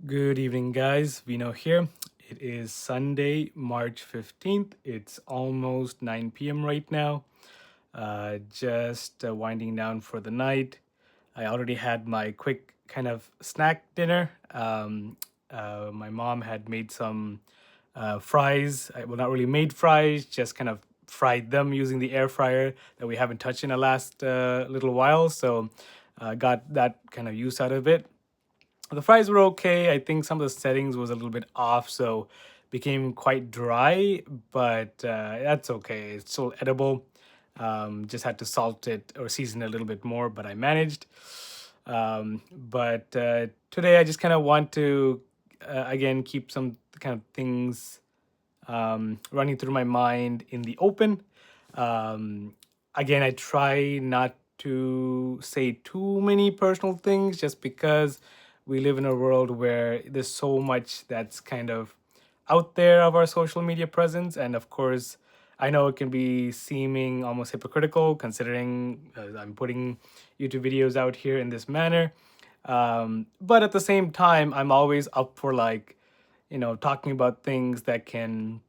Good evening, guys. Vino here. It is Sunday, March 15th. It's almost 9 p.m. right now. Just winding down for the night. I already had my quick kind of snack dinner. My mom had made some fries. Well, not really made fries, just kind of fried them using the air fryer that we haven't touched in the last little while. So, got that kind of use out of it. The fries were okay. I think some of the settings was a little bit off, so became quite dry, but that's okay. It's still edible. Just had to salt it or season it a little bit more, but I managed. But today I just kind of want to again keep some kind of things running through my mind in the open. Um, Again, I try not to say too many personal things just because we live in a world where there's so much that's kind of out there of our social media presence. And of course, I know it can be seeming almost hypocritical considering I'm putting YouTube videos out here in this manner. But at the same time, I'm always up for talking about things that can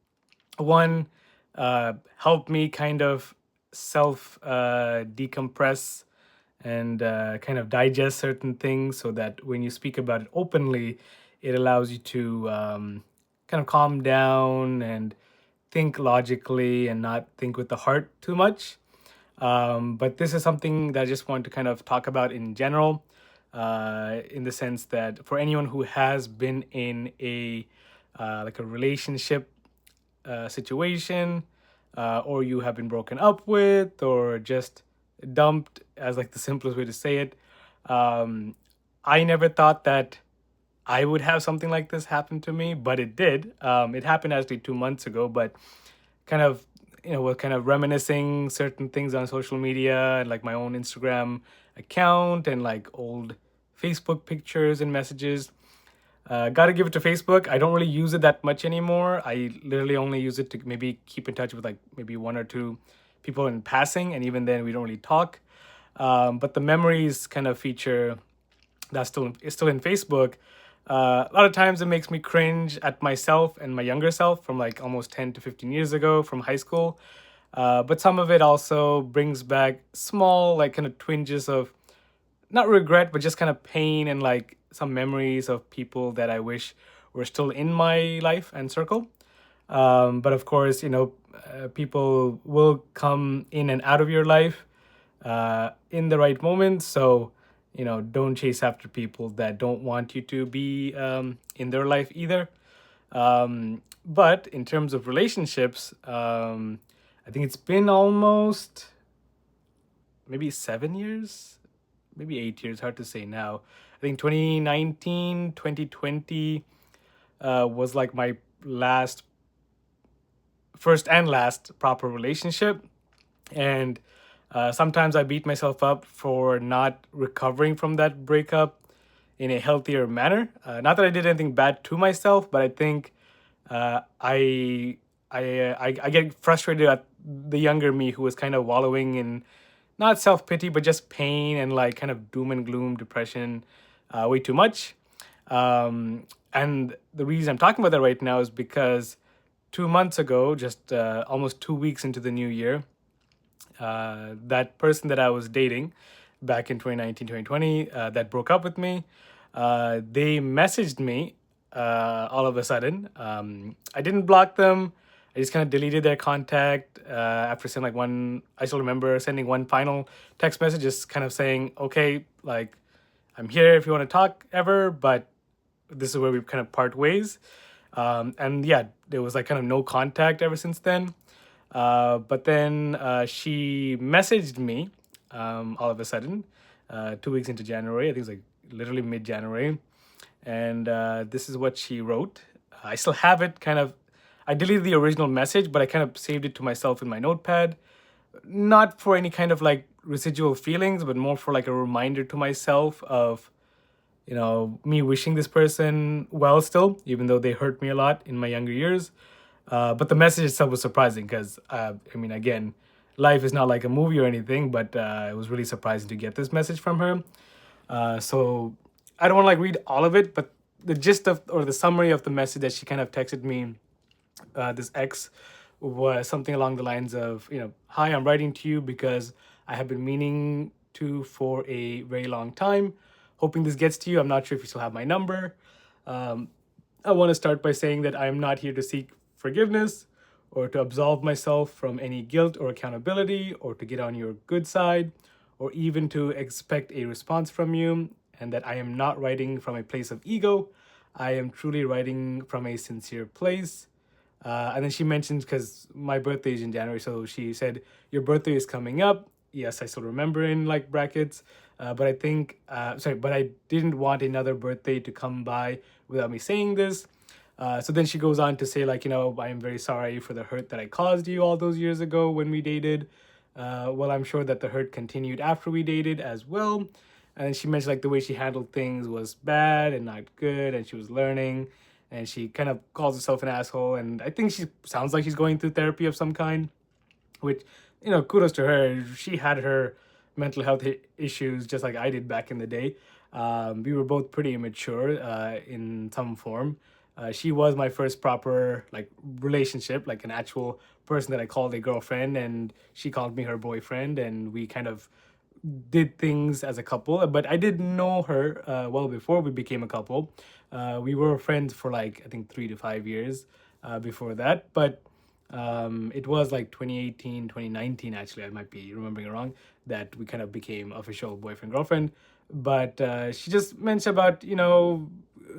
one help me kind of self decompress and kind of digest certain things so that when you speak about it openly, it allows you to kind of calm down and think logically and not think with the heart too much. But this is something that I just want to kind of talk about in general, in the sense that for anyone who has been in a like a relationship situation, or you have been broken up with, or just dumped, as like the simplest way to say it. Um, I never thought that I would have something like this happen to me, but it did. It happened actually 2 months ago, but kind of we're kind of reminiscing certain things on social media and like my own Instagram account and like old Facebook pictures and messages. Got to give it to Facebook. I don't really use it that much anymore. I literally only use it to maybe keep in touch with like maybe one or two people in passing, and even then we don't really talk. But the memories kind of feature that's still is still in Facebook. A lot of times it makes me cringe at myself and my younger self from like almost 10 to 15 years ago from high school. But some of it also brings back small like kind of twinges of not regret, but just kind of pain and like some memories of people that I wish were still in my life and circle. But of course, people will come in and out of your life in the right moment. So, don't chase after people that don't want you to be in their life either. But in terms of relationships, I think it's been almost maybe 7 years, maybe 8 years, hard to say now. I think 2019, 2020 was like my last, first and last proper relationship. And sometimes I beat myself up for not recovering from that breakup in a healthier manner. Not that I did anything bad to myself, but I think I get frustrated at the younger me who was kind of wallowing in not self pity, but just pain and like kind of doom and gloom, depression, way too much. And the reason I'm talking about that right now is because 2 months ago, just almost 2 weeks into the new year, that person that I was dating back in 2019, 2020, that broke up with me, they messaged me all of a sudden. I didn't block them. I just kind of deleted their contact after sending like one. I still remember sending one final text message, just kind of saying, "Okay, like I'm here if you want to talk ever, but this is where we kind of part ways." And yeah, there was like kind of no contact ever since then. But then she messaged me all of a sudden, 2 weeks into January. I think it was like literally mid January. And this is what she wrote. I still have it kind of. I deleted the original message, but I kind of saved it to myself in my notepad. Not for any kind of like residual feelings, but more for like a reminder to myself of, me wishing this person well still, even though they hurt me a lot in my younger years. But the message itself was surprising because, I mean, again, life is not like a movie or anything, but it was really surprising to get this message from her. So I don't want to like read all of it, but the gist of, or the summary of the message that she kind of texted me, this ex, was something along the lines of, hi, I'm writing to you because I have been meaning to for a very long time. Hoping this gets to you. I'm not sure if you still have my number. Um, I want to start by saying that I am not here to seek forgiveness or to absolve myself from any guilt or accountability or to get on your good side or even to expect a response from you, and that I am not writing from a place of ego. I am truly writing from a sincere place. And then she mentioned, because my birthday is in January, so she said, your birthday is coming up. Yes, I still remember in like brackets. But I think, sorry, but I didn't want another birthday to come by without me saying this. So then she goes on to say, like, I am very sorry for the hurt that I caused you all those years ago when we dated. Well, I'm sure that the hurt continued after we dated as well. And then she mentioned like the way she handled things was bad and not good, and she was learning, and she kind of calls herself an asshole. And I think she sounds like she's going through therapy of some kind, which, kudos to her. She had her mental health issues just like I did back in the day. We were both pretty immature in some form. She was my first proper like relationship, like an actual person that I called a girlfriend, and she called me her boyfriend, and we kind of did things as a couple. But I did know her well before we became a couple. We were friends for like I think 3 to 5 years before that, but it was like 2018, 2019, actually, I might be remembering it wrong, that we kind of became official boyfriend girlfriend. But she just mentioned about,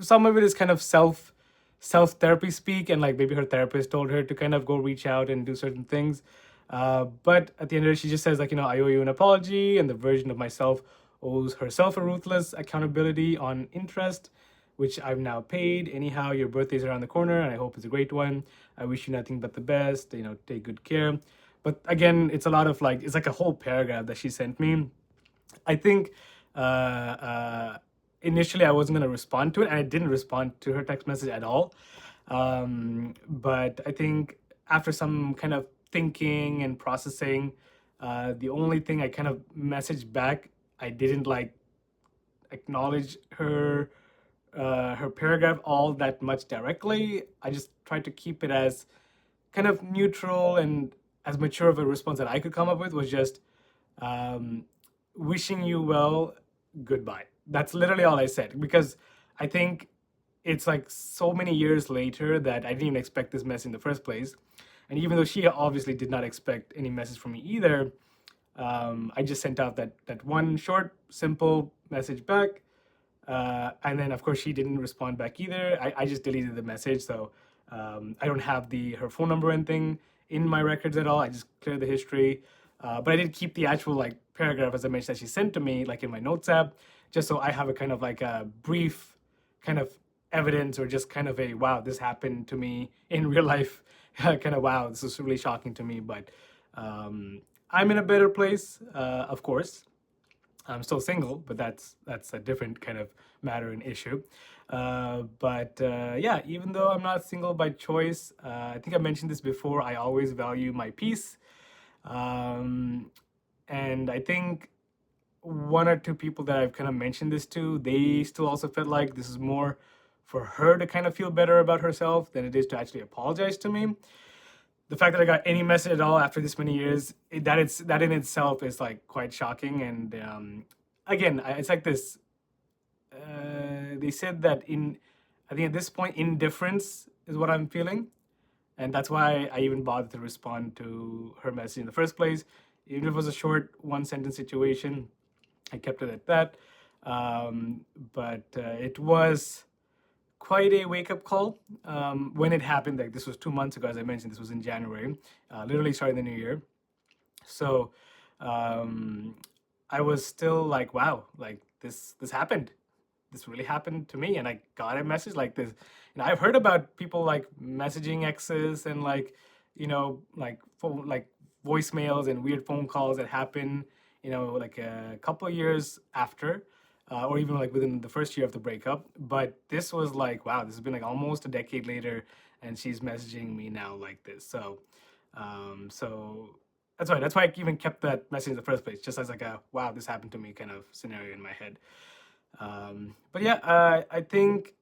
some of it is kind of self therapy speak, and like maybe her therapist told her to kind of go reach out and do certain things. But at the end of it, she just says like, I owe you an apology, and the version of myself owes herself a ruthless accountability on interest, which I've now paid. Anyhow, your birthday's around the corner, and I hope it's a great one. I wish you nothing but the best. Take good care. But again, it's a lot of like, it's like a whole paragraph that she sent me. I think initially I wasn't going to respond to it, and I didn't respond to her text message at all. But I think after some kind of thinking and processing, the only thing I kind of messaged back, I didn't like acknowledge her paragraph all that much directly. I just tried to keep it as kind of neutral, and as mature of a response that I could come up with was just um, wishing you well, goodbye. That's literally all I said, because I think it's like so many years later that I didn't even expect this message in the first place. And even though she obviously did not expect any message from me either, I just sent out that one short, simple message back. And then, of course, she didn't respond back either. I just deleted the message. So I don't have her phone number or anything in my records at all. I just cleared the history. But I did keep the actual like paragraph, as I mentioned, that she sent to me, like in my notes app, just so I have a kind of like a brief kind of evidence, or just kind of a wow, this happened to me in real life. Kind of wow, this is really shocking to me. But I'm in a better place, of course. I'm still single, but that's a different kind of matter and issue. But yeah, even though I'm not single by choice, I think I mentioned this before. I always value my peace, um, and I think one or two people that I've kind of mentioned this to, they still also felt like this is more for her to kind of feel better about herself than it is to actually apologize to me. The fact that I got any message at all after this many years, that in itself is like quite shocking. And again, it's like this. They said that I think at this point, indifference is what I'm feeling, and that's why I even bothered to respond to her message in the first place. Even if it was a short one sentence situation, I kept it at that. But it was quite a wake up call when it happened. Like this was 2 months ago, as I mentioned. This was in January, literally starting the new year. So um, I was still like, wow, like this happened. This really happened to me, and I got a message like this. And I've heard about people like messaging exes and like, like phone, like voicemails and weird phone calls that happen, like a couple of years after, or even like within the first year of the breakup. But this was like, wow, this has been like almost a decade later, and she's messaging me now like this. So that's why I even kept that message in the first place, just as like a wow, this happened to me kind of scenario in my head. But yeah, I think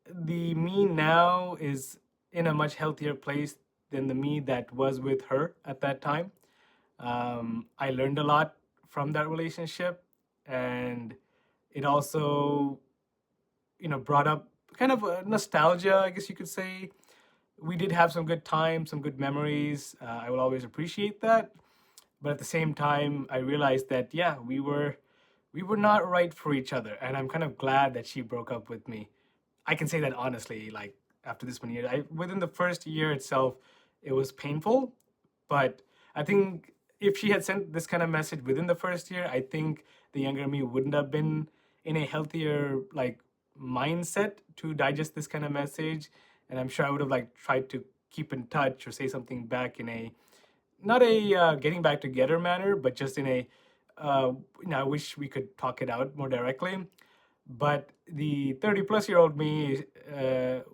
the me now is in a much healthier place than the me that was with her at that time. I learned a lot from that relationship, and it also, brought up kind of a nostalgia, I guess you could say. We did have some good times, some good memories. I will always appreciate that. But at the same time, I realized that yeah, we were not right for each other, and I'm kind of glad that she broke up with me. I can say that honestly, like after this many years, within the first year itself, it was painful, but I think if she had sent this kind of message within the first year, I think the younger me wouldn't have been in a healthier like mindset to digest this kind of message, and I'm sure I would have like tried to keep in touch or say something back in a not a getting back together manner, but just in a I wish we could talk it out more directly. But the 30-plus-year-old me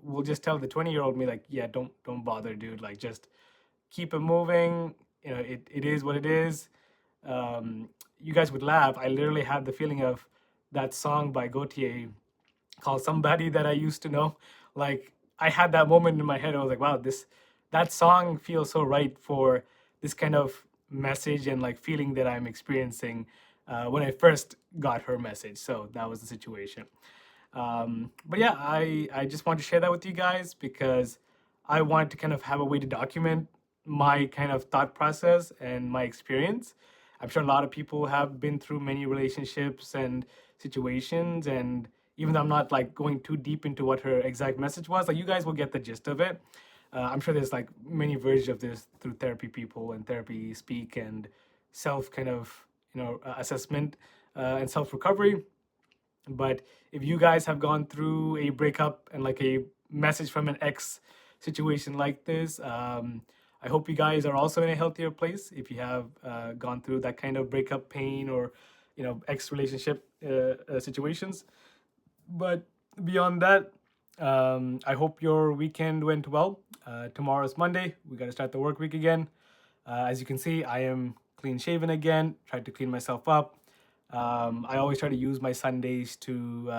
will just tell the 20-year-old me like, yeah, don't bother, dude. Like, just keep it moving. It is what it is. You guys would laugh. I literally had the feeling of that song by Gautier called "Somebody That I Used to Know." Like, I had that moment in my head. I was like, wow, that song feels so right for this kind of message and like feeling that I'm experiencing when I first got her message. So that was the situation. But yeah, I just want to share that with you guys because I want to kind of have a way to document my kind of thought process and my experience. I'm sure a lot of people have been through many relationships and situations, and even though I'm not like going too deep into what her exact message was, like you guys will get the gist of it. I'm sure there's like many versions of this through therapy people and therapy speak and self kind of assessment and self recovery. But if you guys have gone through a breakup and like a message from an ex situation like this, I hope you guys are also in a healthier place. If you have gone through that kind of breakup pain or ex relationship situations, but beyond that, I hope your weekend went well. Tomorrow's Monday. We got to start the work week again. As you can see, I am clean shaven again. Tried to clean myself up. I always try to use my Sundays to,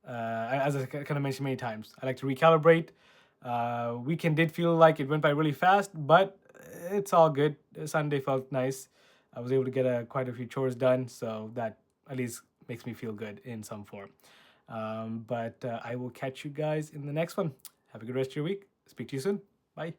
as I kind of mentioned many times, I like to recalibrate. Weekend did feel like it went by really fast, but it's all good. Sunday felt nice. I was able to get quite a few chores done, so that at least makes me feel good in some form. But I will catch you guys in the next one. Have a good rest of your week. Speak to you soon. Bye.